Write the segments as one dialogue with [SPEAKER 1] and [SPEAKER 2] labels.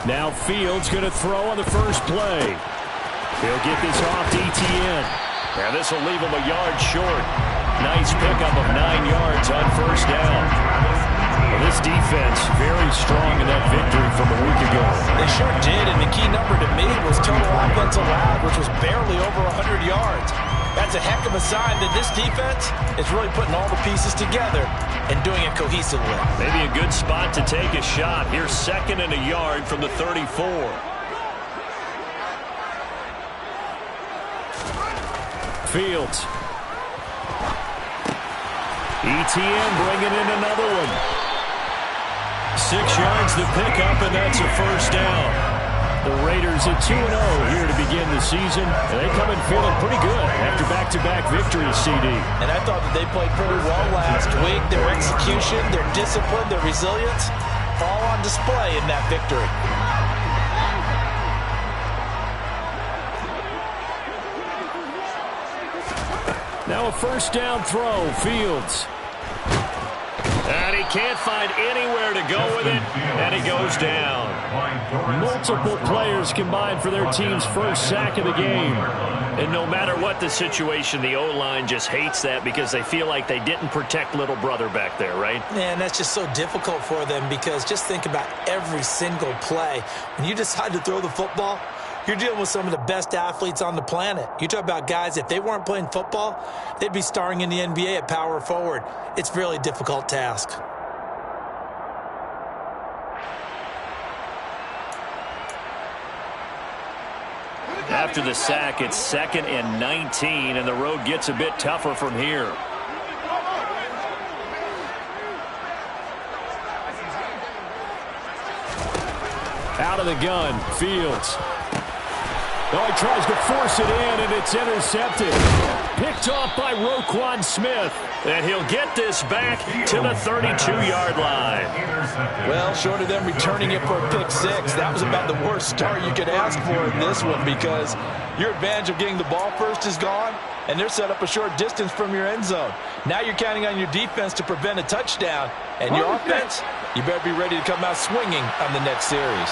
[SPEAKER 1] Now Fields going to throw on the first play. He'll get this off to Etienne. And this will leave him a yard short. Nice pickup of 9 yards on first down. Well, this defense very strong in that victory from a week ago.
[SPEAKER 2] They sure did, and the key number to me was total offense allowed, which was barely over 100 yards. That's a heck of a sign that this defense is really putting all the pieces together and doing it cohesively.
[SPEAKER 1] Maybe a good spot to take a shot. Here's 2nd and a yard from the 34. Fields. Etienne bringing in another one. 6 yards the pickup, and that's a first down. The Raiders at 2-0 here to begin the season, and they come in feeling pretty good after back-to-back victories, CD.
[SPEAKER 2] And I thought that they played pretty well last week. Their execution, their discipline, their resilience, all on display in that victory.
[SPEAKER 1] Now a first down throw, Fields. And he can't find anywhere to go with it, and he goes down. Multiple players combined for their team's first sack of the game. And no matter what the situation, the O-line just hates that because they feel like they didn't protect little brother back there, right?
[SPEAKER 2] Man, that's just so difficult for them because just think about every single play. When you decide to throw the football, you're dealing with some of the best athletes on the planet. You talk about guys, if they weren't playing football, they'd be starring in the NBA at power forward. It's a really difficult task.
[SPEAKER 1] After the sack, it's 2nd and 19, and the road gets a bit tougher from here. Out of the gun, Fields. Oh, he tries to force it in, and it's intercepted. Picked off by Roquan Smith. And he'll get this back to the 32-yard line.
[SPEAKER 2] Well, short of them returning it for a pick 6, that was about the worst start you could ask for in this one because your advantage of getting the ball first is gone, and they're set up a short distance from your end zone. Now you're counting on your defense to prevent a touchdown, and your offense, you better be ready to come out swinging on the next series.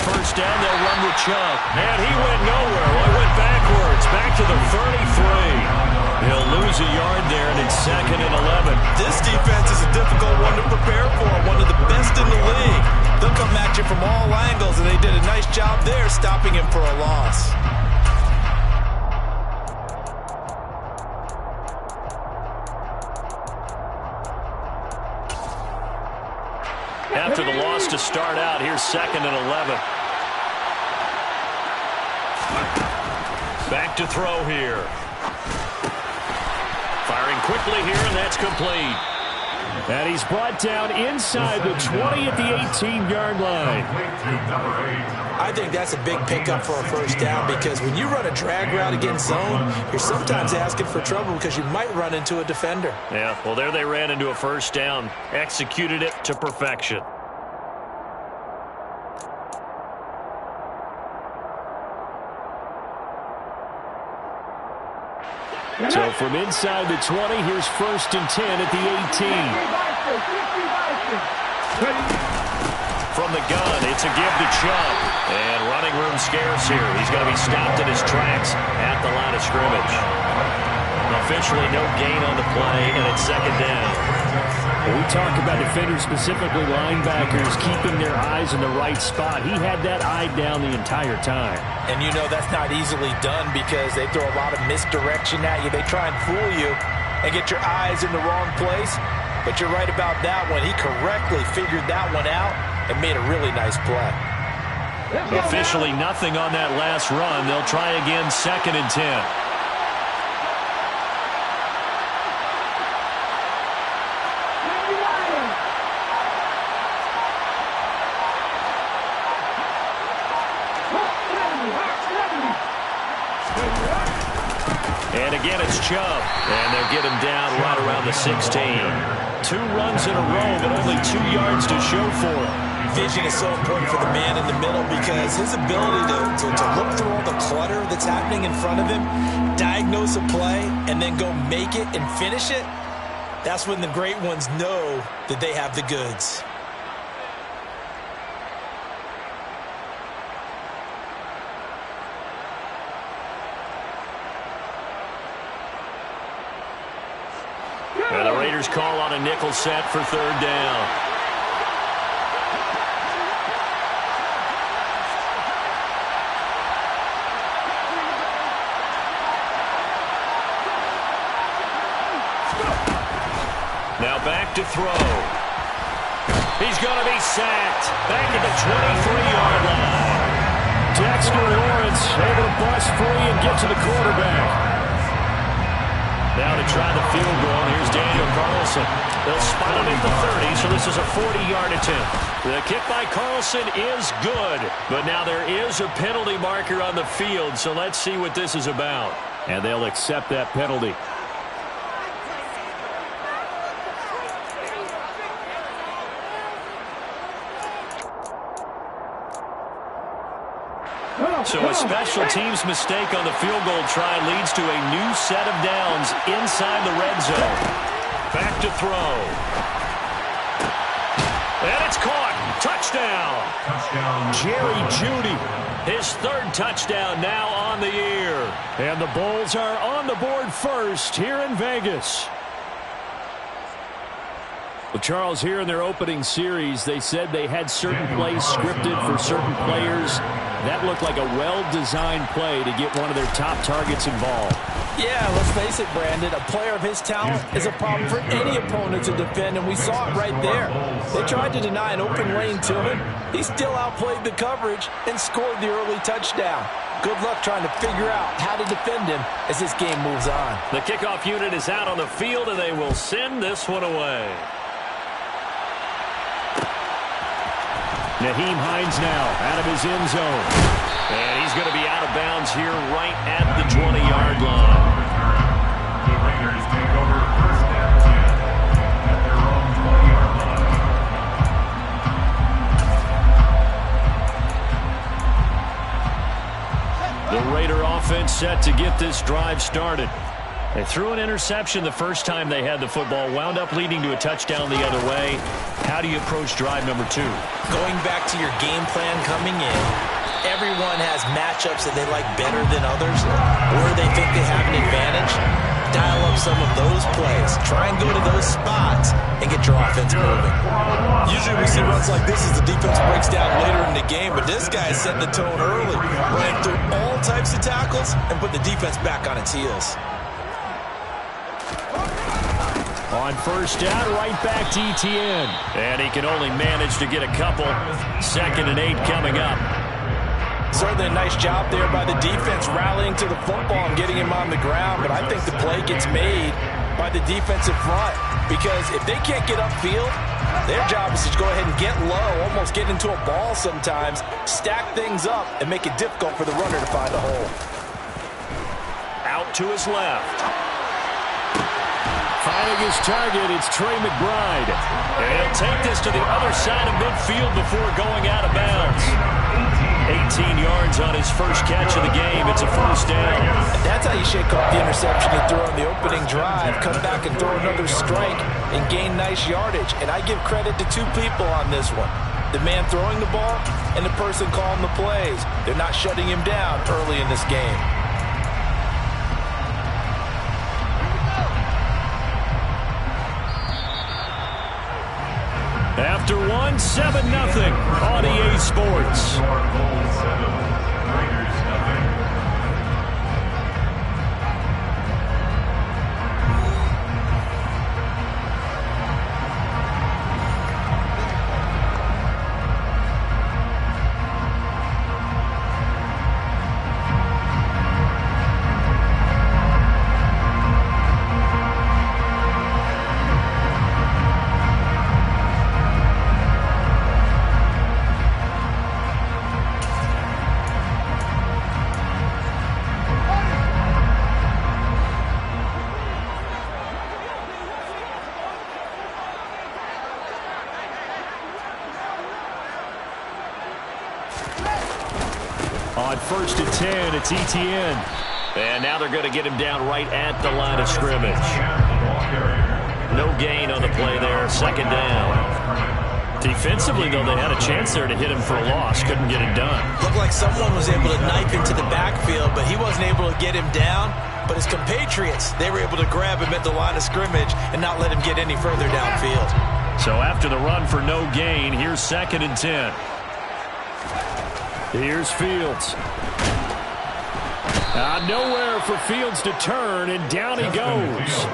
[SPEAKER 1] First down, they'll run with Chubb. And he went nowhere. Well, he went backwards, back to the 33. He'll lose a yard there, and it's 2nd and 11.
[SPEAKER 2] This defense is a difficult one to prepare for, one of the best in the league. They'll come at you from all angles, and they did a nice job there stopping him for a loss.
[SPEAKER 1] After the loss to start out, here's 2nd and 11. Back to throw here. Firing quickly here, and that's complete. And he's brought down inside the 20 at the 18-yard line.
[SPEAKER 2] I think that's a big pickup for a first down because when you run a drag route against zone, you're sometimes asking for trouble because you might run into a defender.
[SPEAKER 1] Yeah, well, there they ran into a first down. Executed it to perfection. So from inside the 20, here's 1st and 10 at the 18. From the gun, it's a give to Chubb. And running room scarce here. He's going to be stopped in his tracks at the line of scrimmage. Officially no gain on the play, and it's 2nd down. When we talk about defenders, specifically linebackers, keeping their eyes in the right spot. He had that eye down the entire time.
[SPEAKER 2] And you know that's not easily done because they throw a lot of misdirection at you. They try and fool you and get your eyes in the wrong place. But you're right about that one. He correctly figured that one out and made a really nice play.
[SPEAKER 1] Officially nothing on that last run. They'll try again, 2nd and 10. And again, it's Chubb. And they'll get him down right around the 16. 2 runs in a row, but only 2 yards to show for it.
[SPEAKER 2] Vision is so important for the man in the middle because his ability to look through all the clutter that's happening in front of him, diagnose a play, and then go make it and finish it, That's when the great ones know that they have the goods.
[SPEAKER 1] And the Raiders call on a nickel set for third down. Now back to throw. He's going to be sacked. Back at the 23-yard line.
[SPEAKER 3] Dexter Lawrence able to bust free and get to the quarterback.
[SPEAKER 1] Now to try the field goal, here's Daniel Carlson. They'll spot him at the 30, so this is a 40-yard attempt. The kick by Carlson is good, but now there is a penalty marker on the field, so let's see what this is about.
[SPEAKER 3] And they'll accept that penalty.
[SPEAKER 1] So a special teams mistake on the field goal try leads to a new set of downs inside the red zone. Back to throw. And it's caught. Touchdown.
[SPEAKER 3] Jerry Jeudy.
[SPEAKER 1] His third touchdown now on the year.
[SPEAKER 3] And the Bulls are on the board first here in Vegas. Well, Charles, here in their opening series, they said they had certain plays scripted for certain players. That looked like a well-designed play to get one of their top targets involved.
[SPEAKER 2] Yeah, let's face it, Brandon. A player of his talent is a problem for any opponent to defend, and we saw it right there. They tried to deny an open lane to him. He still outplayed the coverage and scored the early touchdown. Good luck trying to figure out how to defend him as this game moves on.
[SPEAKER 1] The kickoff unit is out on the field, and they will send this one away.
[SPEAKER 3] Nyheim Hines now out of his end zone.
[SPEAKER 1] And he's going to be out of bounds here right at the 20-yard line.
[SPEAKER 4] The Raiders take over first and 10 at their own 20-yard line.
[SPEAKER 1] The Raider offense set to get this drive started. They threw an interception the first time they had the football, wound up leading to a touchdown the other way. How do you approach drive number 2?
[SPEAKER 2] Going back to your game plan coming in, everyone has matchups that they like better than others, or they think they have an advantage. Dial up some of those plays. Try and go to those spots and get your offense moving. Usually we see runs like this as the defense breaks down later in the game, but this guy set the tone early, running through all types of tackles and put the defense back on its heels.
[SPEAKER 3] On first down, right back to Etienne.
[SPEAKER 1] And he can only manage to get a couple. 2nd and 8 coming up.
[SPEAKER 2] Certainly a nice job there by the defense rallying to the football and getting him on the ground, but I think the play gets made by the defensive front because if they can't get upfield, their job is to go ahead and get low, almost get into a ball sometimes, stack things up, and make it difficult for the runner to find a hole.
[SPEAKER 1] Out to his left.
[SPEAKER 3] Finding his target, it's Trey McBride.
[SPEAKER 1] And he'll take this to the other side of midfield before going out of bounds. 18 yards on his first catch of the game. It's a first down.
[SPEAKER 2] And that's how you shake off the interception you threw on the opening drive. Come back and throw another strike and gain nice yardage. And I give credit to 2 people on this one. The man throwing the ball and the person calling the plays. They're not shutting him down early in this game.
[SPEAKER 3] After one, 7-0 on EA Sports.
[SPEAKER 4] Raiders nothing.
[SPEAKER 3] On first and 10, it's Etienne.
[SPEAKER 1] And now they're going to get him down right at the line of scrimmage. No gain on the play there. Second down. Defensively, though, they had a chance there to hit him for a loss. Couldn't get it done.
[SPEAKER 2] Looked like someone was able to knife into the backfield, but he wasn't able to get him down. But his compatriots, they were able to grab him at the line of scrimmage and not let him get any further downfield.
[SPEAKER 1] So after the run for no gain, here's 2nd and 10.
[SPEAKER 3] Here's Fields. Nowhere for Fields to turn, and down he goes.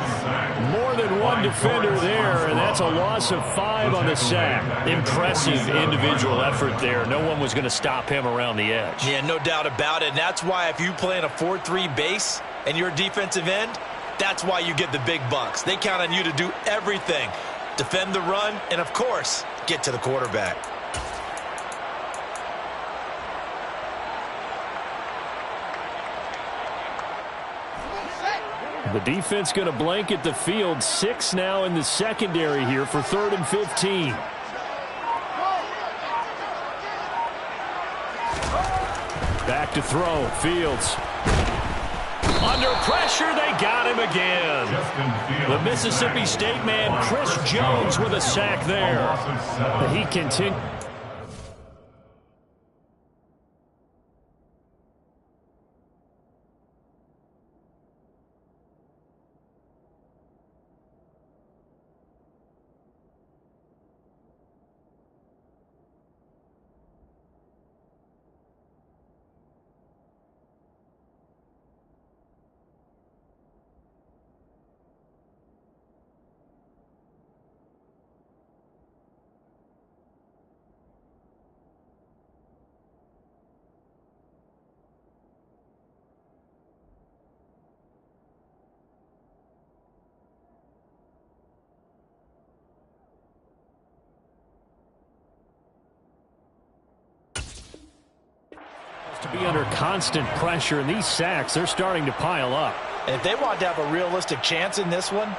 [SPEAKER 3] More than one defender there, and that's a loss of 5 on the sack. Impressive individual effort there. No one was going to stop him around the edge.
[SPEAKER 2] Yeah, no doubt about it. And that's why if you play in a 4-3 base and you're a defensive end, that's why you get the big bucks. They count on you to do everything. Defend the run, and of course, get to the quarterback.
[SPEAKER 3] The defense going to blanket the field. 6 now in the secondary here for 3rd and 15. Back to throw. Fields. Under pressure, they got him again. The Mississippi State man, Chris Jones, with a sack there. He continued. To be under constant pressure, and these sacks, they're starting to pile up.
[SPEAKER 2] And if they want to have a realistic chance in this one,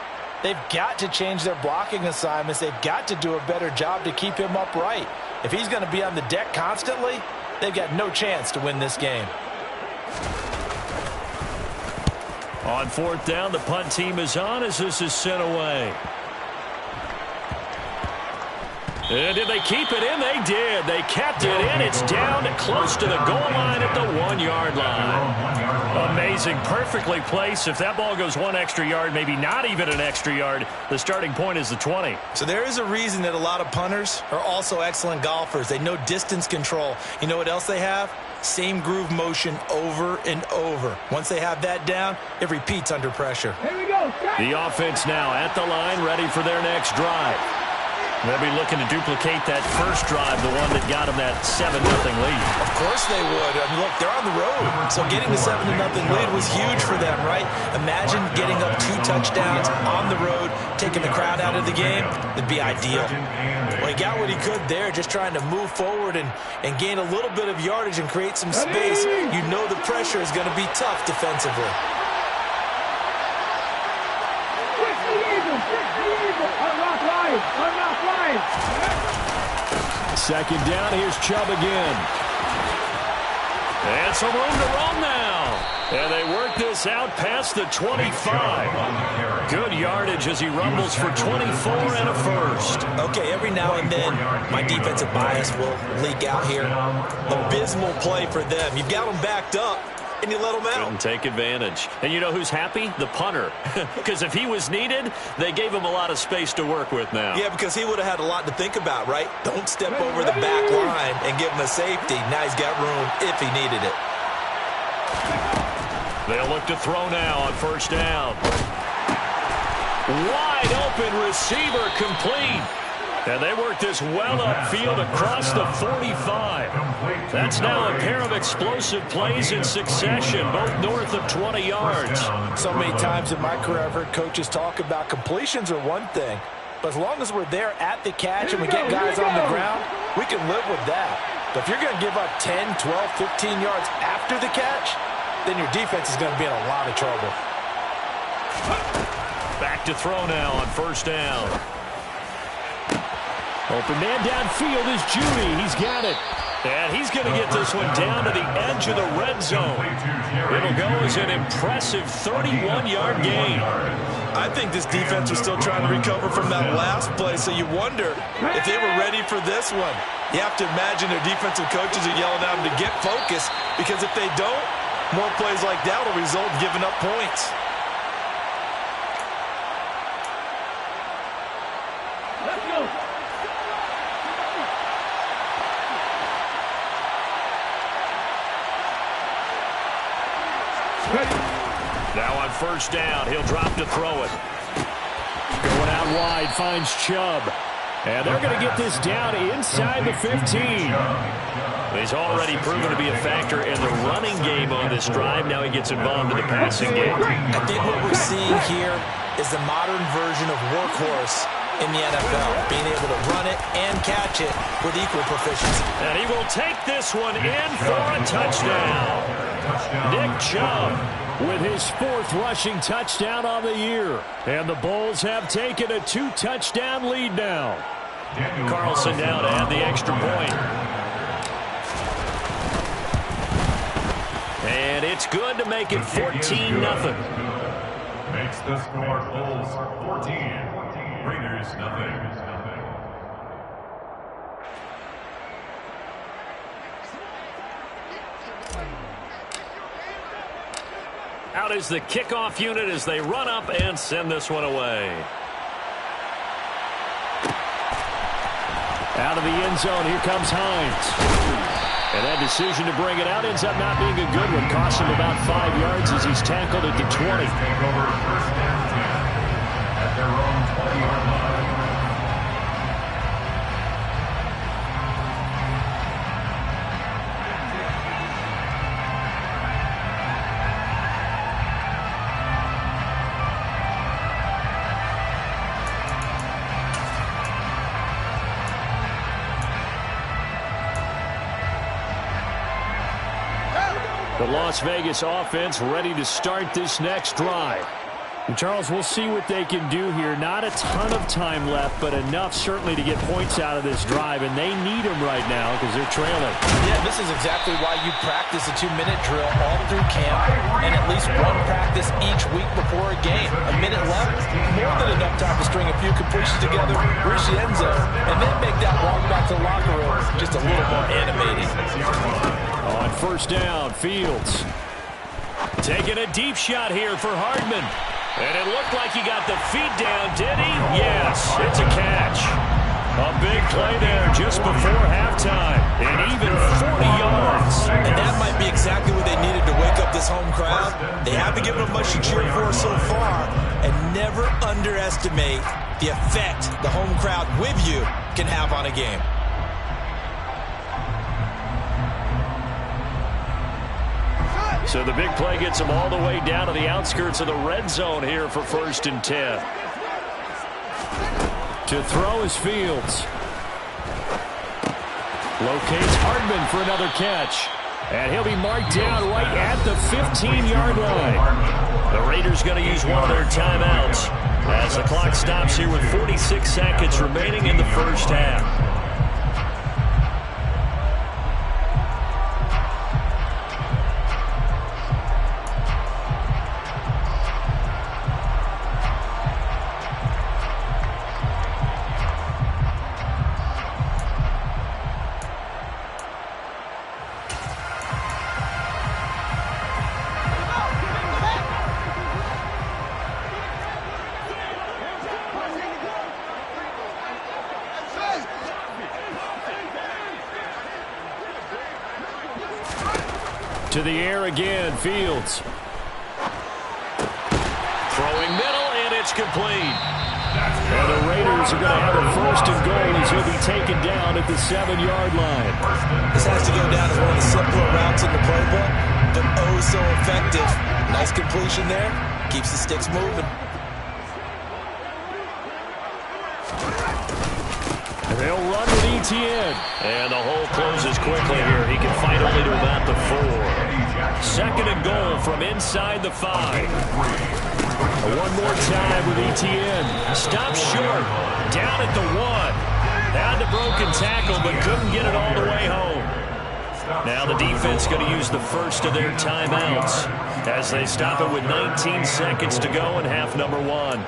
[SPEAKER 2] they've got to change their blocking assignments. They've got to do a better job to keep him upright. If he's going to be on the deck constantly, they've got no chance to win this game.
[SPEAKER 1] On 4th down, the punt team is on as this is sent away. And did they keep it in? They did. They kept it in. It's down close to the goal line at the 1-yard line. Amazing. Perfectly placed. If that ball goes 1 extra yard, maybe not even an extra yard, the starting point is the 20.
[SPEAKER 2] So there is a reason that a lot of punters are also excellent golfers. They know distance control. You know what else they have? Same groove motion over and over. Once they have that down, it repeats under pressure.
[SPEAKER 5] Here we go.
[SPEAKER 1] The offense now at the line, ready for their next drive. They'll be looking to duplicate that first drive, the one that got them that 7-0 lead.
[SPEAKER 2] Of course they would. I mean, look, they're on the road. So getting the 7-0 lead was huge for them, right? Imagine getting up 2 touchdowns on the road, taking the crowd out of the game. It'd be ideal. Well, he got what he could there, just trying to move forward and gain a little bit of yardage and create some space. You know the pressure is going to be tough defensively.
[SPEAKER 3] Second down, here's Chubb again.
[SPEAKER 1] And some room to run now. And they work this out past the 25. Good yardage as he rumbles for 24 and a first.
[SPEAKER 2] Okay, every now and then my defensive bias will leak out here. Abysmal play for them. You've got them backed up, and you let them out.
[SPEAKER 1] Couldn't take advantage. And you know who's happy? The punter. Because if he was needed, they gave him a lot of space to work with now.
[SPEAKER 2] Yeah, because he would have had a lot to think about, right? Don't step over the back line and give him a safety. Now he's got room if he needed it.
[SPEAKER 1] They'll look to throw now on first down. Wide open receiver complete. And they work this well upfield across the 45. That's now a pair of explosive plays in succession, both north of 20 yards.
[SPEAKER 2] So many times in my career I've heard coaches talk about completions are one thing, but as long as we're there at the catch and we get guys on the ground, we can live with that. But if you're going to give up 10, 12, 15 yards after the catch, then your defense is going to be in a lot of trouble.
[SPEAKER 1] Back to throw now on first down.
[SPEAKER 3] Open man downfield is Judy. He's got it. And he's going to get this one down to the edge of the red zone. It'll go as an impressive 31-yard gain.
[SPEAKER 2] I think this defense was still trying to recover from that last play, so you wonder if they were ready for this one. You have to imagine their defensive coaches are yelling at them to get focused, because if they don't, more plays like that will result in giving up points.
[SPEAKER 4] Let's go.
[SPEAKER 1] Now on first down, he'll drop to throw it.
[SPEAKER 3] Going out wide, finds Chubb. And they're going to get this down inside the 15.
[SPEAKER 1] He's already proven to be a factor in the running game on this drive. Now he gets involved in the passing game.
[SPEAKER 2] I think what we're seeing here is the modern version of workhorse in the NFL, being able to run it and catch it with equal proficiency.
[SPEAKER 3] And he will take this one in for a touchdown. Nick Chubb with his 4th rushing touchdown on the year. And the Bulls have taken a 2-touchdown lead now.
[SPEAKER 1] Carlson down to add the extra point. And it's good to make it 14-0.
[SPEAKER 4] Makes the score Bulls 14, Raiders nothing.
[SPEAKER 1] Out is the kickoff unit as they run up and send this one away.
[SPEAKER 3] Out of the end zone, here comes Hines. And that decision to bring it out ends up not being a good one. Cost him about 5 yards as he's tackled at the 20.
[SPEAKER 4] Take over first and 10 at their own 20-yard line.
[SPEAKER 3] The Las Vegas offense ready to start this next drive. And Charles, we'll see what they can do here. Not a ton of time left, but enough certainly to get points out of this drive, and they need them right now because they're trailing.
[SPEAKER 2] Yeah, this is exactly why you practice a 2-minute drill all through camp and at least one practice each week before a game. A minute left, more than enough time to string a few completions together, reach the end zone, and then make that walk back to the locker room just a little more animated.
[SPEAKER 3] On first down, Fields taking a deep shot here for Hardman.
[SPEAKER 1] And it looked like he got the feet down, did he? Yes, it's a catch.
[SPEAKER 3] A big play there just before halftime. And even 40 yards.
[SPEAKER 2] And that might be exactly what they needed to wake up this home crowd. They haven't given them much to cheer for so far. And never underestimate the effect the home crowd with you can have on a game.
[SPEAKER 3] So the big play gets them all the way down to the outskirts of the red zone here for first and 10. To throw is Fields. Locates Hardman for another catch. And he'll be marked down right at the 15-yard line.
[SPEAKER 1] The Raiders going to use one of their timeouts as the clock stops here with 46 seconds remaining in the first half.
[SPEAKER 3] To the air again, Fields.
[SPEAKER 1] Throwing middle, and it's complete.
[SPEAKER 3] And the Raiders are going to have a first and goal as he'll be taken down at the 7-yard line.
[SPEAKER 2] This has to go down as one of the simpler routes in the playbook, but oh so effective. Nice completion there. Keeps the sticks moving.
[SPEAKER 3] They'll run with Etienne.
[SPEAKER 1] And the hole closes quickly here. He can fight only to about the 4.
[SPEAKER 3] Second and goal from inside the 5. One more time with Etienne. Stops short. Down at the 1. Had the broken tackle, but couldn't get it all the way home. Now the defense going to use the first of their timeouts as they stop it with 19 seconds to go in half number one.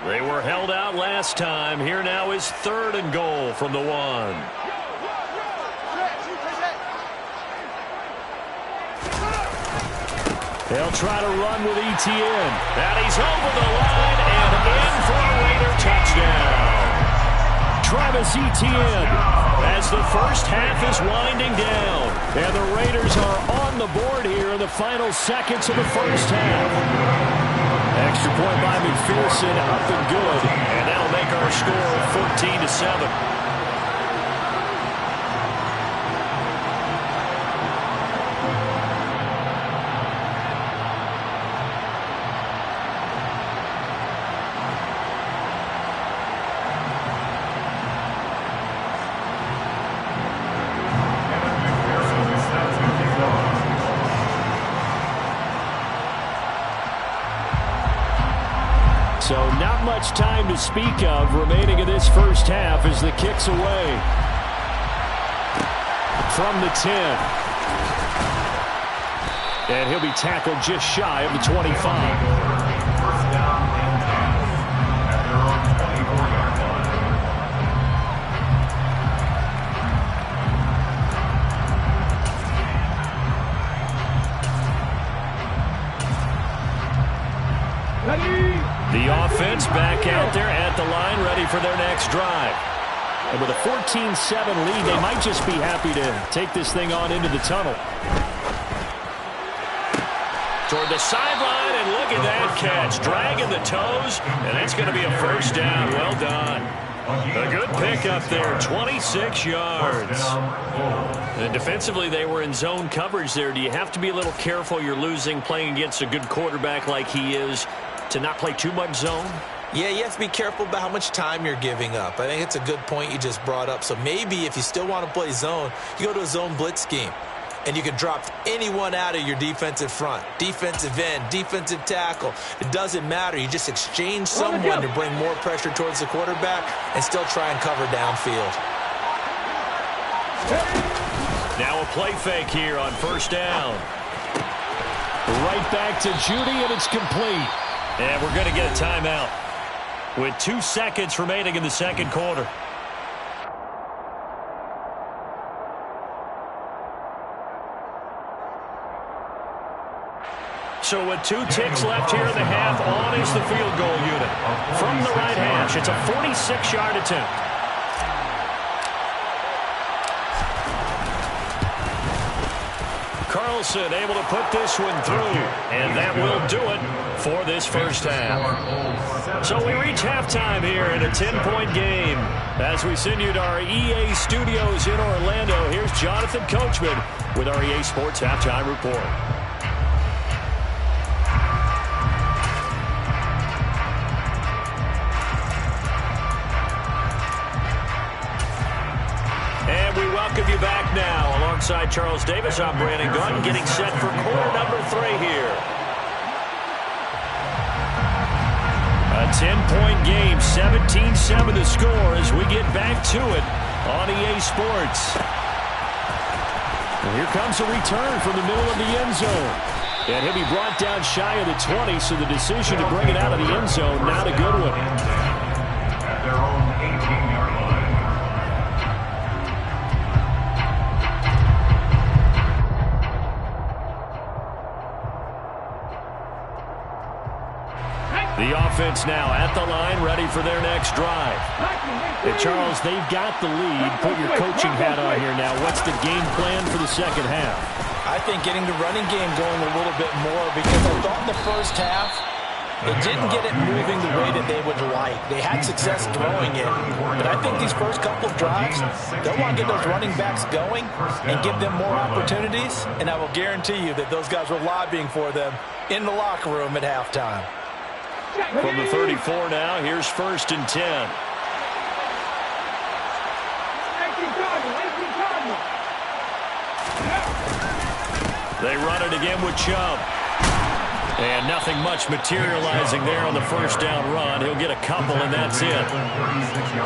[SPEAKER 3] They were held out last time. Here now is 3rd and goal from the 1. They'll try to run with Etienne. And he's over the line and in for a Raider touchdown. Travis Etienne as the first half is winding down. And the Raiders are on the board here in the final seconds of the first half. Extra point by McPherson, up and good. And that'll make our score 14-7. So not much time to speak of remaining in this first half as the kick's away. From the 10. And he'll be tackled just shy of the 25.
[SPEAKER 4] First down and 10 at their own 24-yard line.
[SPEAKER 3] The offense back out there at the line, ready for their next drive. And with a 14-7 lead, they might just be happy to take this thing on into the tunnel. Toward the sideline, and look at that catch. Dragging the toes, and that's going to be a first down. Well done. A good pickup there, 26 yards. And defensively, they were in zone coverage there. Do you have to be a little careful? You're losing, playing against a good quarterback like he is, to not play too much zone?
[SPEAKER 2] Yeah, you have to be careful about how much time you're giving up. I think it's a good point you just brought up. So maybe if you still want to play zone, you go to a zone blitz scheme. And you can drop anyone out of your defensive front. Defensive end, defensive tackle. It doesn't matter. You just exchange someone to bring more pressure towards the quarterback and still try and cover downfield.
[SPEAKER 3] Now a play fake here on first down. Right back to Judy, and it's complete. And we're going to get a timeout with 2 seconds remaining in the second quarter. So with 2 ticks left here in the half, on is the field goal unit. From the right hash, it's a 46-yard attempt. Carlson able to put this one through, and that will do it for this first half. So we reach halftime here in a 10-point game. As we send you to our EA studios in Orlando, here's Jonathan Coachman with our EA Sports Halftime Report. And we welcome you back now. Alongside Charles Davis, I'm Brandon Gaudin, getting set for quarter number 3 here. A 10-point game, 17-7 the score as we get back to it on EA Sports. And here comes a return from the middle of the end zone. And he'll be brought down shy of the 20, so the decision to bring it out of the end zone, not a good one.
[SPEAKER 4] At their own 18-yard line.
[SPEAKER 3] The offense now at the line, ready for their next drive. And Charles, they've got the lead. Put your coaching hat on here now. What's the game plan for the second half?
[SPEAKER 2] I think getting the running game going a little bit more, because I thought in the first half they didn't get it moving the way that they would like. They had success throwing it, but I think these first couple of drives, they'll want to get those running backs going and give them more opportunities, and I will guarantee you that those guys were lobbying for them in the locker room at halftime.
[SPEAKER 3] From the 34 now, here's 1st and 10. They run it again with Chubb. And nothing much materializing there on the first down run. He'll get a couple, and that's it.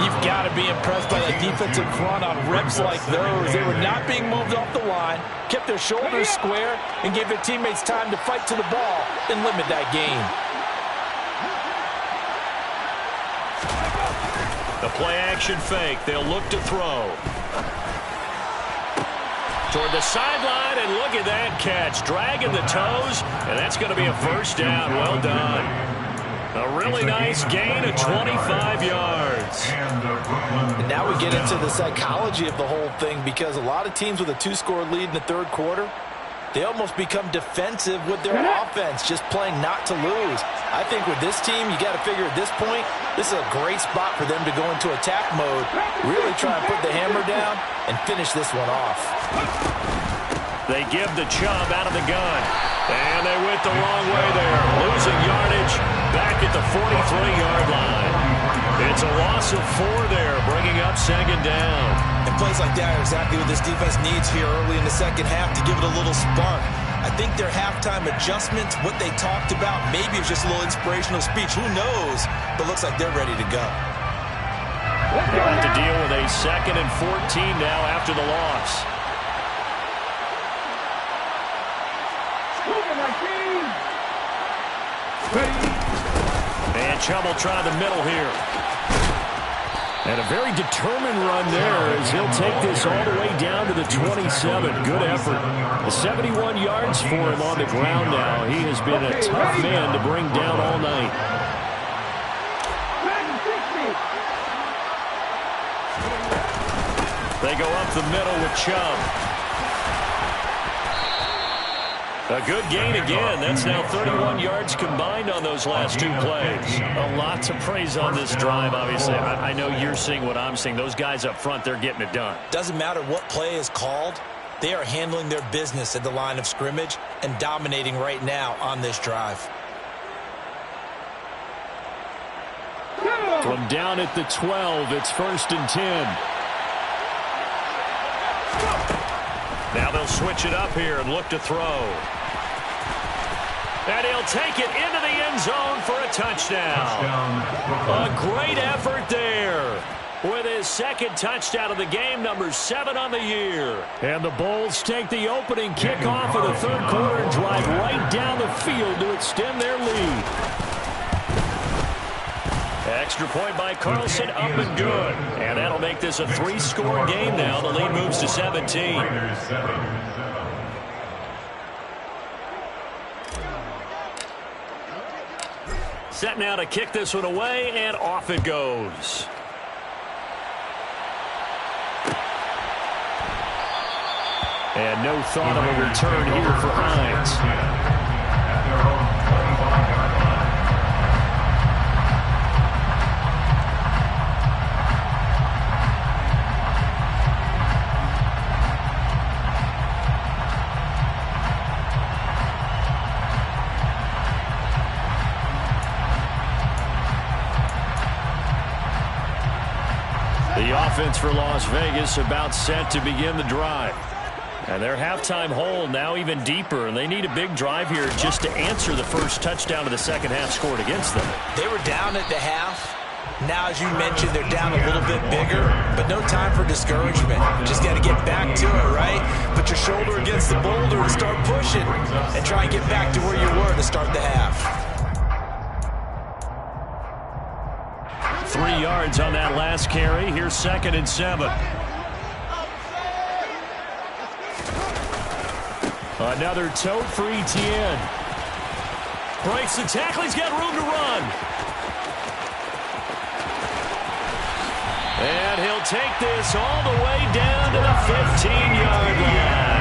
[SPEAKER 2] You've got to be impressed by that defensive front on reps like those. They were not being moved off the line, kept their shoulders square, and gave their teammates time to fight to the ball and limit that gain.
[SPEAKER 1] The play-action fake. They'll look to throw. Toward the sideline, and look at that catch. Dragging the toes, and that's going to be a first down. Well done. A really nice gain of 25 yards.
[SPEAKER 2] And now we get into the psychology of the whole thing, because a lot of teams with a 2-score lead in the third quarter, they almost become defensive with their offense, just playing not to lose. I think with this team, you got to figure at this point, this is a great spot for them to go into attack mode, really try and put the hammer down and finish this one off.
[SPEAKER 1] They give the Chubb out of the gun. And they went the wrong way there. Losing yardage back at the 43-yard line. It's a loss of 4 there, bringing up second down.
[SPEAKER 2] And plays like that are exactly what this defense needs here early in the second half to give it a little spark. I think their halftime adjustment, what they talked about, maybe it was just a little inspirational speech. Who knows? But looks like they're ready to go.
[SPEAKER 1] They'll have to deal with a 2nd and 14 now after the loss. And Chubb will try the middle here.
[SPEAKER 3] And a very determined run there as he'll take this all the way down to the 27. Good effort. The 71 yards for him on the ground now. He has been a tough man to bring down all night.
[SPEAKER 1] They go up the middle with Chubb. A good gain again. That's now 31 yards combined on those last 2 plays.
[SPEAKER 3] A lot to praise on this drive, obviously. I know you're seeing what I'm seeing. Those guys up front, they're getting it done.
[SPEAKER 2] Doesn't matter what play is called. They are handling their business at the line of scrimmage and dominating right now on this drive.
[SPEAKER 3] From down at the 12, it's 1st and 10.
[SPEAKER 1] Now they'll switch it up here and look to throw. And he'll take it into the end zone for a touchdown. A great effort there. With his 2nd touchdown of the game, number 7 on the year.
[SPEAKER 3] And the Bulls take the opening kickoff of the 3rd quarter and drive right down the field to extend their lead.
[SPEAKER 1] Extra point by Carlson, up and good. And that'll make this a 3-score game now. The lead moves to 17. Set now to kick this one away, and off it goes.
[SPEAKER 3] And no thought of a return here for Hines.
[SPEAKER 1] The offense for Las Vegas about set to begin the drive. And their halftime hole now even deeper, and they need a big drive here just to answer the first touchdown of the second half scored against them.
[SPEAKER 2] They were down at the half. Now, as you mentioned, they're down a little bit bigger, but no time for discouragement. Just got to get back to it, right? Put your shoulder against the boulder and start pushing, and try and get back to where you were to start the half.
[SPEAKER 1] 3 yards on that last carry. Here's 2nd and 7.
[SPEAKER 3] Another tote for Etienne.
[SPEAKER 1] Breaks the tackle. He's got room to run. And he'll take this all the way down to the 15-yard line.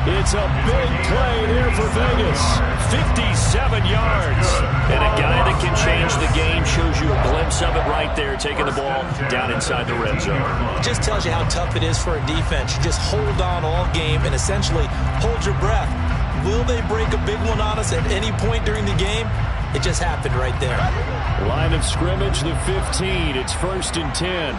[SPEAKER 3] It's a big play there for Vegas.
[SPEAKER 1] 57 yards. And a guy that can change the game, shows you a glimpse of it right there, taking the ball down inside the red zone.
[SPEAKER 2] It just tells you how tough it is for a defense. You just hold on all game and essentially hold your breath. Will they break a big one on us at any point during the game? It just happened right there.
[SPEAKER 3] Line of scrimmage, the 15. It's 1st and 10.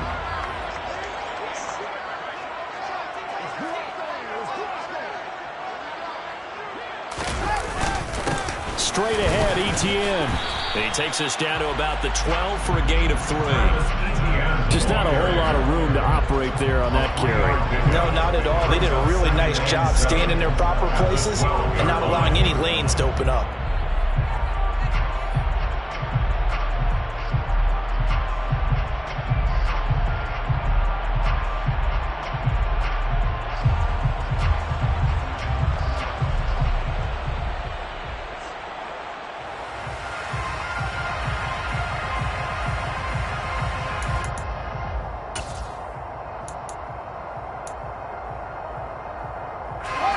[SPEAKER 3] straight ahead, Etienne.
[SPEAKER 1] And he takes us down to about the 12 for a gain of 3.
[SPEAKER 3] Just not a whole lot of room to operate there on that carry.
[SPEAKER 2] No, not at all. They did a really nice job staying in their proper places and not allowing any lanes to open up.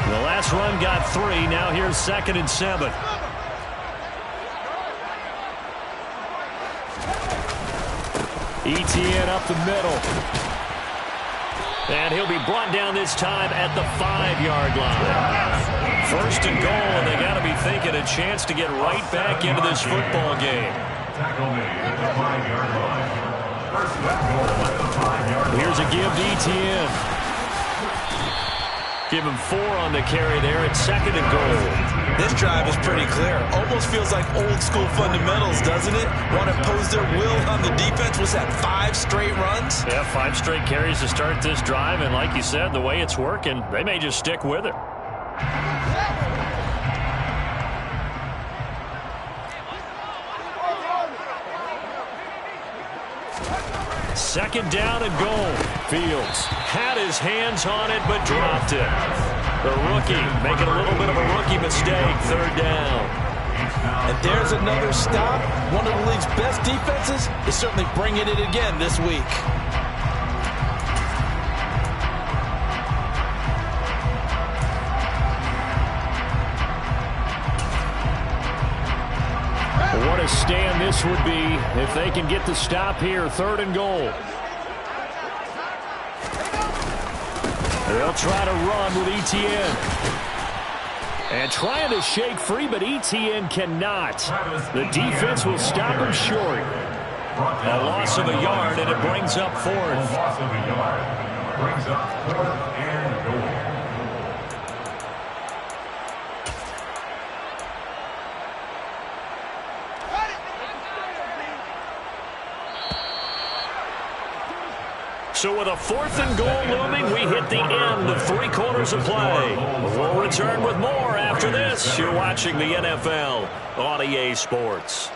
[SPEAKER 3] The last run got 3. Now here's 2nd and 7. Etienne up the middle.
[SPEAKER 1] And he'll be brought down this time at the 5-yard line. 1st and goal, and they got to be thinking a chance to get right back into this football game.
[SPEAKER 4] Tackle made at the 5-yard line. First and goal at the 5-yard line.
[SPEAKER 3] Here's a give to Etienne.
[SPEAKER 1] Give him 4 on the carry there at 2nd and goal.
[SPEAKER 2] This drive is pretty clear. Almost feels like old school fundamentals, doesn't it? Want to impose their will on the defense. Was that 5 straight runs?
[SPEAKER 3] Yeah, 5 straight carries to start this drive, and like you said, the way it's working, they may just stick with it. Second down and goal. Fields
[SPEAKER 1] Had his hands on it, but dropped it. The rookie making a little bit of a rookie mistake. 3rd down.
[SPEAKER 2] And there's another stop. One of the league's best defenses is certainly bringing it again this week.
[SPEAKER 3] What a stand this would be if they can get the stop here. 3rd and goal. They'll try to run with Etienne. And trying to shake free, but Etienne cannot. The defense will stop him short.
[SPEAKER 1] A loss of a yard, and it brings up 4th.
[SPEAKER 4] Loss of a yard. Brings up 4th and goal.
[SPEAKER 1] So with a 4th and goal looming, we hit the end of 3 quarters of play. We'll return with more after this. You're watching the NFL on EA Sports.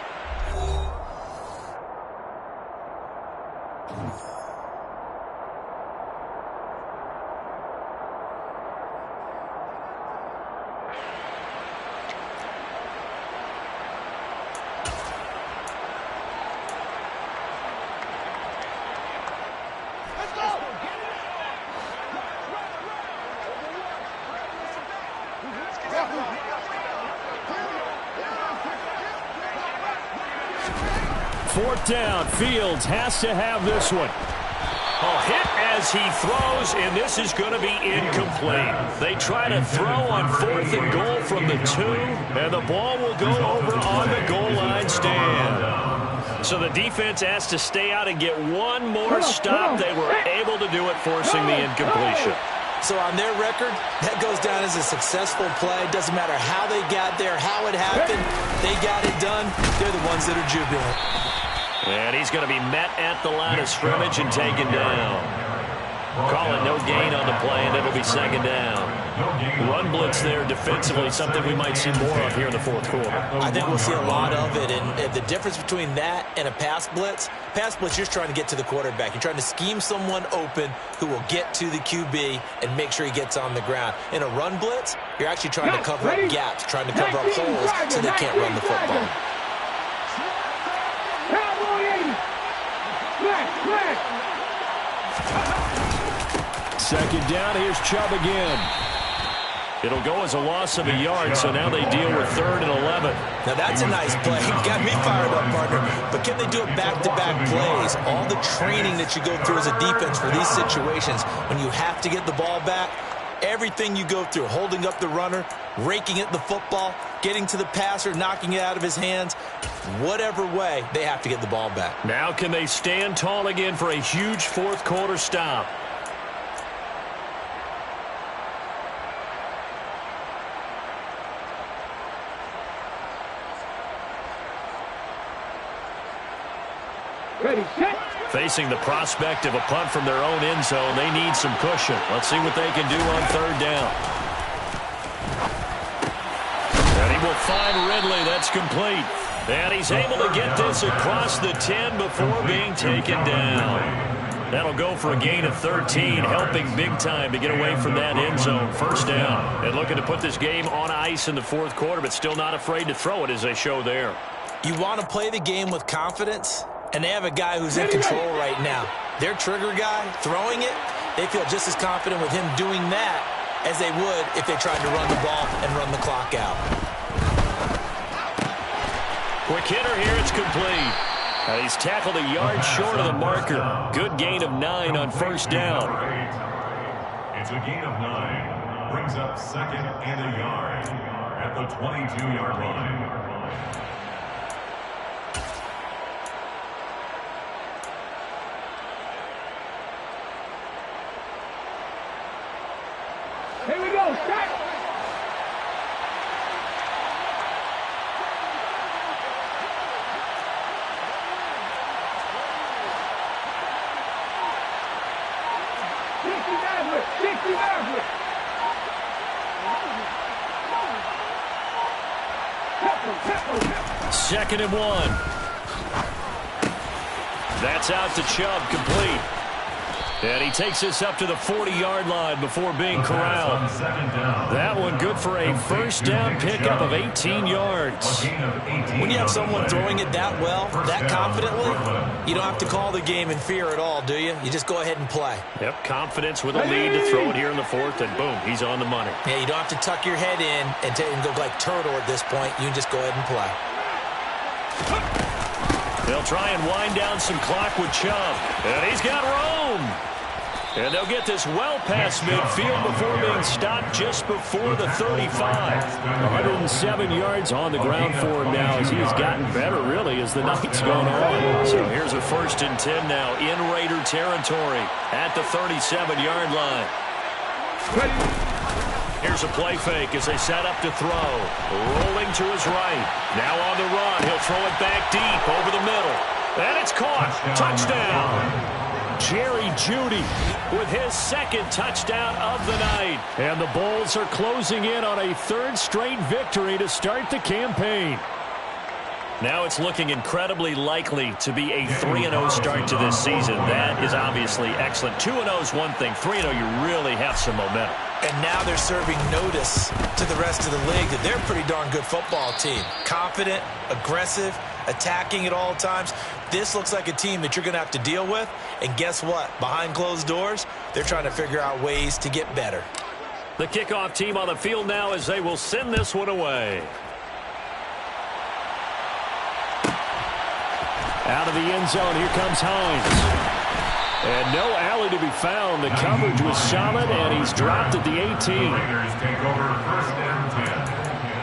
[SPEAKER 3] Fourth down. Fields has to have this one.
[SPEAKER 1] A hit as he throws, and this is going to be incomplete. They try to throw on 4th and goal from the 2, and the ball will go over on the goal line stand. So the defense has to stay out and get one more stop. They were able to do it, forcing the incompletion.
[SPEAKER 2] So on their record, that goes down as a successful play. Doesn't matter how they got there, how it happened. They got it done. They're the ones that are jubilant.
[SPEAKER 1] And he's going to be met at the line of scrimmage and taken down. Call it no gain on the play, and it'll be 2nd down. Run blitz there defensively, something we might see more of here in the 4th quarter.
[SPEAKER 2] I think we'll see a lot of it, and the difference between that and a pass blitz, you're just trying to get to the quarterback. You're trying to scheme someone open who will get to the QB and make sure he gets on the ground. In a run blitz, you're actually trying to cover up gaps, trying to cover up holes so they can't run the football.
[SPEAKER 3] Second down, here's Chubb again. It'll go as a loss of a yard, so now they deal with 3rd and 11.
[SPEAKER 2] Now that's a nice play. Got me fired up, partner. But can they do it back-to-back plays? All the training that you go through as a defense for these situations, when you have to get the ball back, everything you go through, holding up the runner, raking at the football, getting to the passer, knocking it out of his hands, whatever way, they have to get the ball back.
[SPEAKER 1] Now can they stand tall again for a huge 4th quarter stop?
[SPEAKER 3] Facing the prospect of a punt from their own end zone, they need some cushion. Let's see what they can do on third down. And he will find Ridley. That's complete. And he's able to get this across the 10 before being taken down. That'll go for a gain of 13, helping big time to get away from that end zone. First down. And looking to put this game on ice in the fourth quarter, but still not afraid to throw it as they show there.
[SPEAKER 2] You want to play the game with confidence, and they have a guy who's in control right now. Their trigger guy, throwing it, they feel just as confident with him doing that as they would if they tried to run the ball and run the clock out.
[SPEAKER 3] Quick hitter here, it's complete. He's tackled a yard short of the marker. Good gain of 9 on first down.
[SPEAKER 4] It's a gain of 9. Brings up second and a yard at the 22-yard line.
[SPEAKER 5] Here we go, start.
[SPEAKER 3] Second and 1. That's out to Chubb, complete. And he takes this up to the 40-yard line before being corralled. That one good for a first down pickup of 18 yards.
[SPEAKER 2] When you have someone throwing it that well, that confidently, you don't have to call the game in fear at all, do you? You just go ahead and play.
[SPEAKER 3] Yep, confidence with a lead to throw it here in the fourth, and boom, he's on the money.
[SPEAKER 2] Yeah, you don't have to tuck your head in and go like turtle at this point. You can just go ahead and play.
[SPEAKER 3] They'll try and wind down some clock with Chubb. And he's got room. And they'll get this well past midfield before being stopped just before the 35. 107 yards on the ground for him now as he has gotten better, really, as the night's gone on. So here's a 1st and 10 now in Raider territory at the 37-yard line. Here's a play fake as they set up to throw. Rolling to his right. Now on the run. He'll throw it back deep over the middle. And it's caught. Touchdown. Jerry Jeudy with his second touchdown of the night. And the Bulls are closing in on a 3rd straight victory to start the campaign. Now it's looking incredibly likely to be a 3-0 start to this season. That is obviously excellent. 2-0 is one thing. 3-0, you really have some momentum.
[SPEAKER 2] And now they're serving notice to the rest of the league that they're a pretty darn good football team. Confident, aggressive, attacking at all times. This looks like a team that you're going to have to deal with. And guess what? Behind closed doors, they're trying to figure out ways to get better.
[SPEAKER 3] The kickoff team on the field now as they will send this one away. Out of the end zone, here comes Hines. And no alley to be found. The coverage was solid, and he's dropped at the 18.
[SPEAKER 4] The Raiders take over 1st and 10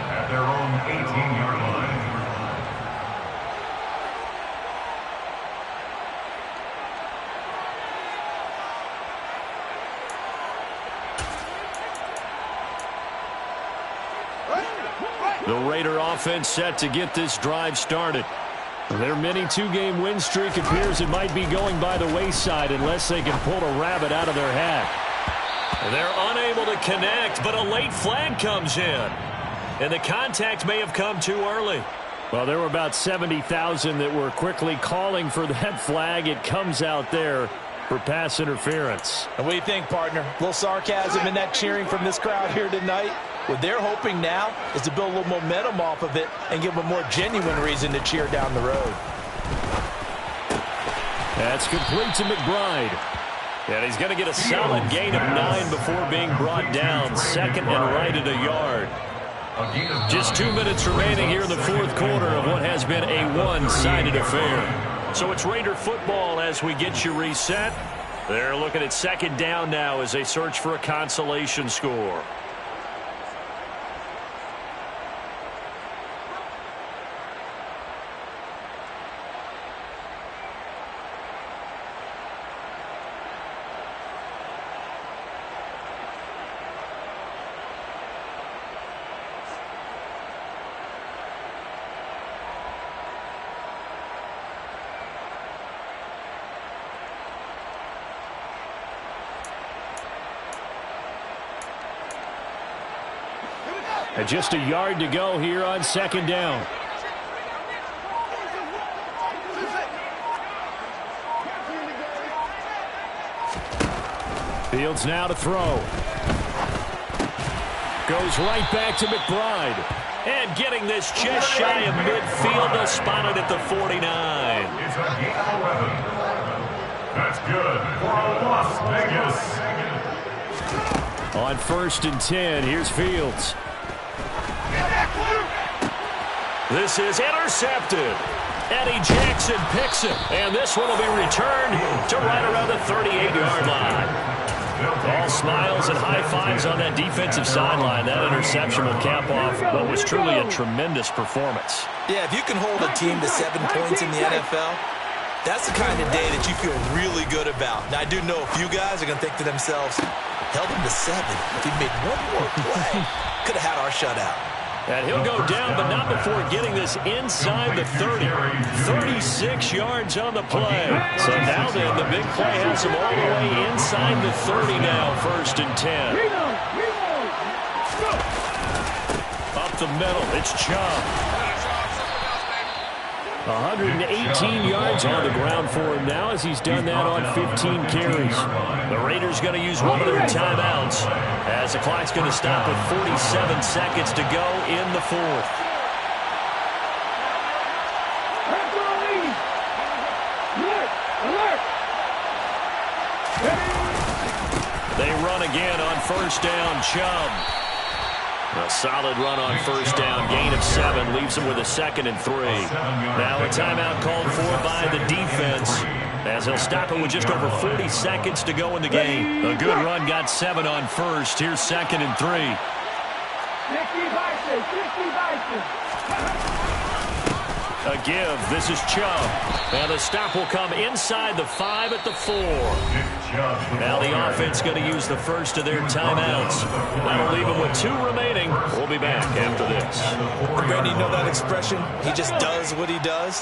[SPEAKER 4] at their own 18-yard line.
[SPEAKER 3] The Raider offense set to get this drive started. Their mini 2-game win streak appears it might be going by the wayside unless they can pull a rabbit out of their hat. They're unable to connect, but a late flag comes in. And the contact may have come too early. Well, there were about 70,000 that were quickly calling for that flag. It comes out there for pass interference.
[SPEAKER 2] And what do you think, partner? A little sarcasm in that cheering from this crowd here tonight. What they're hoping now is to build a little momentum off of it and give them a more genuine reason to cheer down the road.
[SPEAKER 3] That's complete to McBride. And he's going to get a solid gain of 9 before being brought down. 2nd and right at a yard. Just 2 minutes remaining here in the fourth quarter of what has been a one-sided affair. So it's Raider football as we get you reset. They're looking at 2nd down now as they search for a consolation score. And just a yard to go here on second down. Fields now to throw. Goes right back to McBride.
[SPEAKER 1] And getting this just shy of midfield, they'll spot it at the 49.
[SPEAKER 4] It's a gain of 11. That's good for Las Vegas.
[SPEAKER 3] On 1st and 10, here's Fields.
[SPEAKER 1] This is intercepted. Eddie Jackson picks it. And this one will be returned to right around the 38-yard line. All smiles and high fives on that defensive sideline. That interception will cap off what was truly a tremendous performance.
[SPEAKER 2] Yeah, if you can hold a team to 7 points in the NFL, that's the kind of day that you feel really good about. Now, I do know a few guys are going to think to themselves, held him to 7. If he made one more play, could have had our shutout.
[SPEAKER 1] And he'll go down, but not before getting this inside the 30. 36 yards on the play. So now then, the big play has him all the way inside the 30 now, 1st and 10. Up the middle, it's Chubb. 118 yards on the ground for him now as he's done that on 15 carries. The Raiders going to use one of their timeouts as the clock's going to stop with 47 seconds to go in the 4th. They run again on 1st down, Chubb. A solid run on 1st down, gain of 7, leaves them with a 2nd and 3. Now a timeout called for by the defense as they'll stop it with just over 40 seconds to go in the game. A good run, got 7 on 1st. Here's 2nd and 3. A give. This is Chubb. Now the stop will come inside the 5 at the 4. Now the offense going to use the first of their timeouts. That'll leave them with 2 remaining. We'll be back after this.
[SPEAKER 2] Randy, you know that expression? He just does what he does.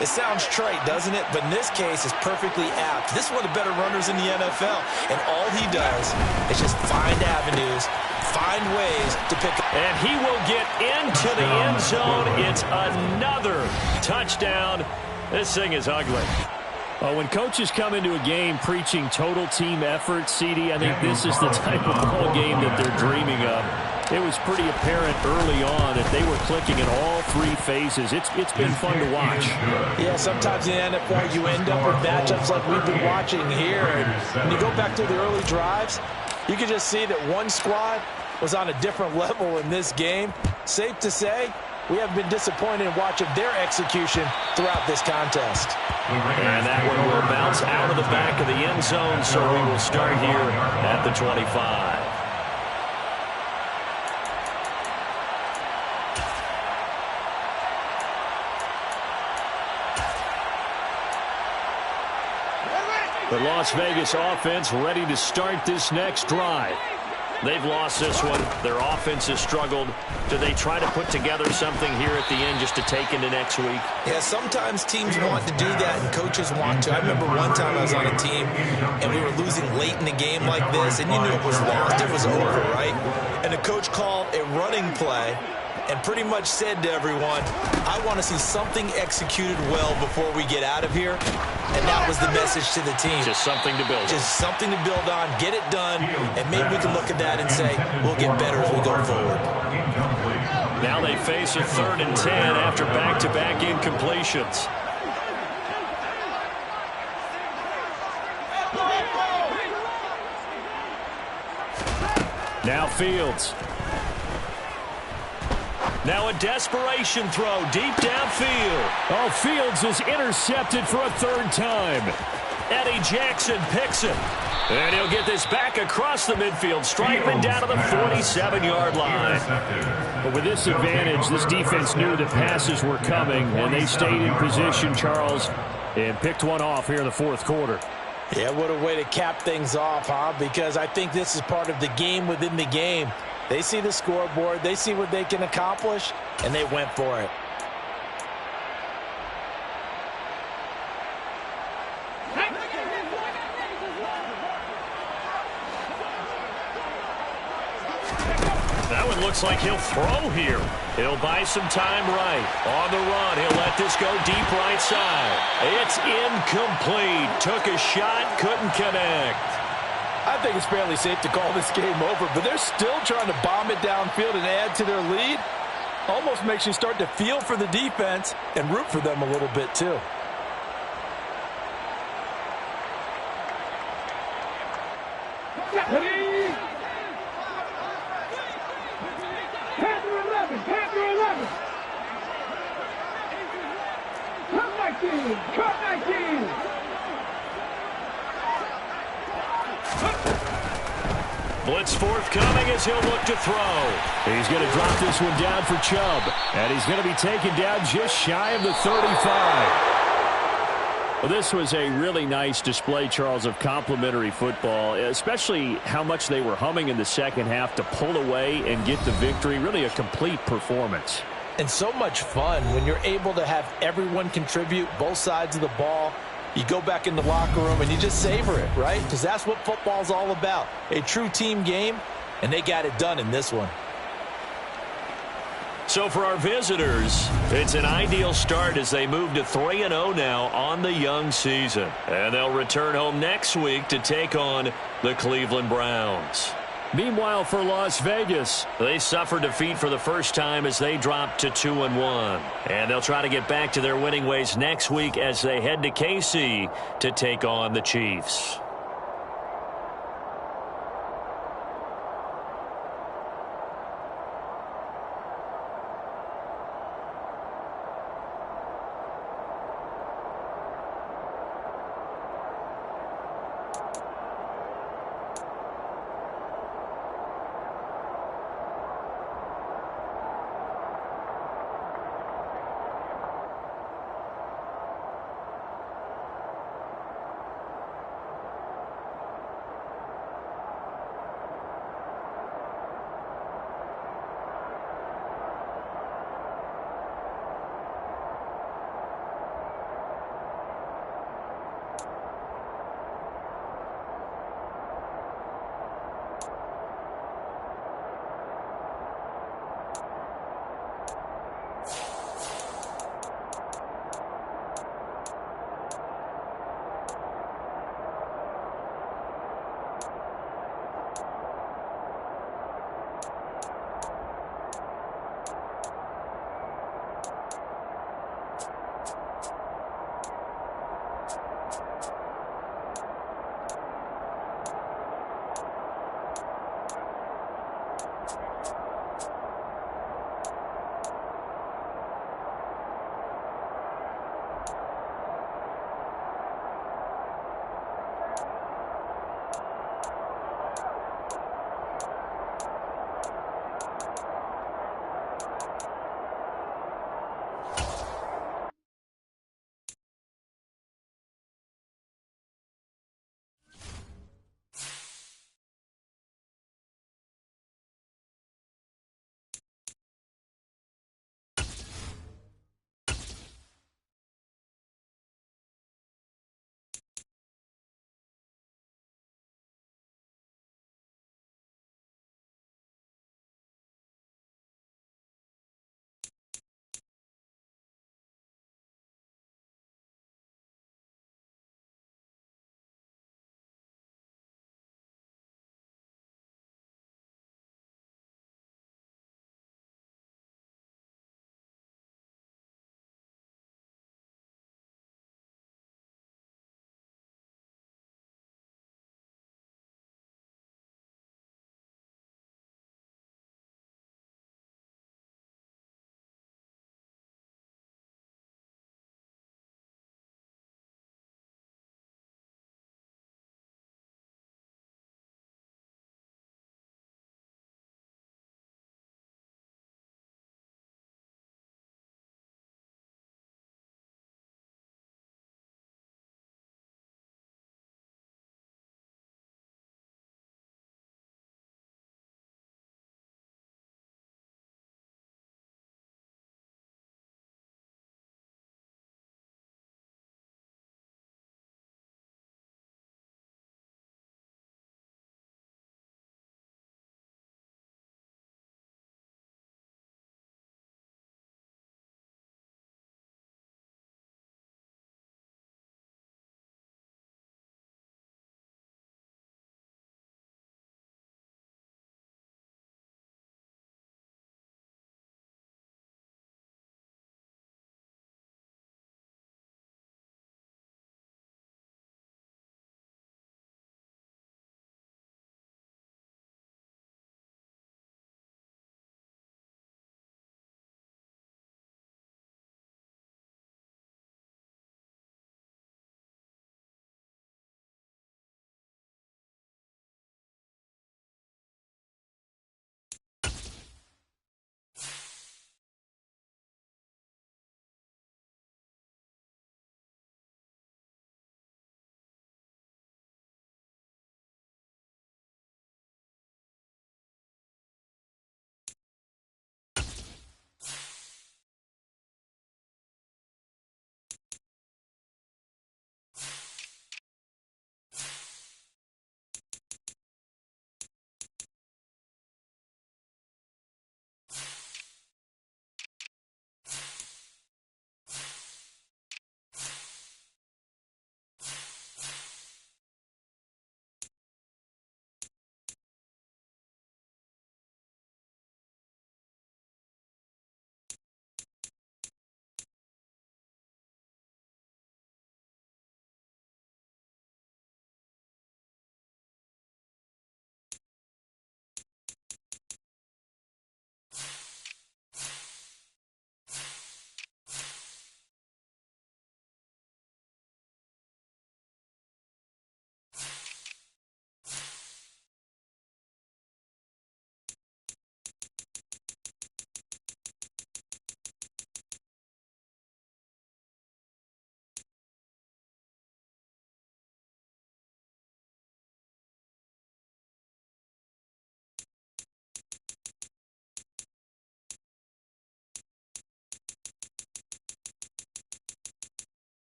[SPEAKER 2] It sounds trite, doesn't it? But in this case, it's perfectly apt. This is one of the better runners in the NFL. And all he does is just find avenues, find ways to pick up.
[SPEAKER 1] And he will get into the end zone. It's another touchdown. This thing is ugly.
[SPEAKER 3] When coaches come into a game preaching total team effort, CD, I think this is the type of ball game that they're dreaming of. It was pretty apparent early on that they were clicking in all 3 phases. It's been fun to watch.
[SPEAKER 2] Yeah, sometimes in the NFL you end up with matchups like we've been watching here. And when you go back to the early drives, you can just see that one squad was on a different level in this game. Safe to say, we have been disappointed in watching their execution throughout this contest.
[SPEAKER 1] And that one will bounce out of the back of the end zone, so we will start here at the 25. The Las Vegas offense ready to start this next drive. They've lost this one. Their offense has struggled. Do they try to put together something here at the end just to take into next week?
[SPEAKER 2] Yeah, sometimes teams want to do that and coaches want to. I remember one time I was on a team and we were losing late in the game like this, and you knew it was lost. It was over, right? And the coach called a running play and pretty much said to everyone, I want to see something executed well before we get out of here. And that was the message to the team.
[SPEAKER 1] Just something to build on.
[SPEAKER 2] Just something to build on, get it done, and maybe we can look at that and say, we'll get better as we go forward.
[SPEAKER 1] Now they face a 3rd and 10 after back-to-back incompletions. Now Fields. Now a desperation throw deep downfield.
[SPEAKER 3] Oh, Fields is intercepted for a 3rd time.
[SPEAKER 1] Eddie Jackson picks it. And he'll get this back across the midfield stripe and down to the 47-yard line.
[SPEAKER 3] But with this advantage, this defense knew the passes were coming, and they stayed in position, Charles, and picked one off here in the 4th quarter.
[SPEAKER 2] Yeah, what a way to cap things off, huh? Because I think this is part of the game within the game. They see the scoreboard, they see what they can accomplish, and they went for it.
[SPEAKER 1] That That one looks like he'll throw here. He'll buy some time right. On the run, he'll let this go deep right side. It's incomplete. Took a shot, couldn't connect.
[SPEAKER 2] I think it's fairly safe to call this game over, but they're still trying to bomb it downfield and add to their lead. Almost makes you start to feel for the defense and root for them a little bit too.
[SPEAKER 1] Blitz forthcoming as he'll look to throw.
[SPEAKER 3] He's going to drop this one down for Chubb. And he's going to be taken down just shy of the 35. Well, this was a really nice display, Charles, of complimentary football, especially how much they were humming in the second half to pull away and get the victory. Really a complete performance.
[SPEAKER 2] And so much fun when you're able to have everyone contribute, both sides of the ball. You go back in the locker room and you just savor it, right? Because that's what football's all about. A true team game, and they got it done in this one.
[SPEAKER 1] So for our visitors, it's an ideal start as they move to 3-0 now on the young season. And they'll return home next week to take on the Cleveland Browns.
[SPEAKER 3] Meanwhile, for Las Vegas,
[SPEAKER 1] they suffered defeat for the first time as they dropped to 2-1. And they'll try to get back to their winning ways next week as they head to KC to take on the Chiefs.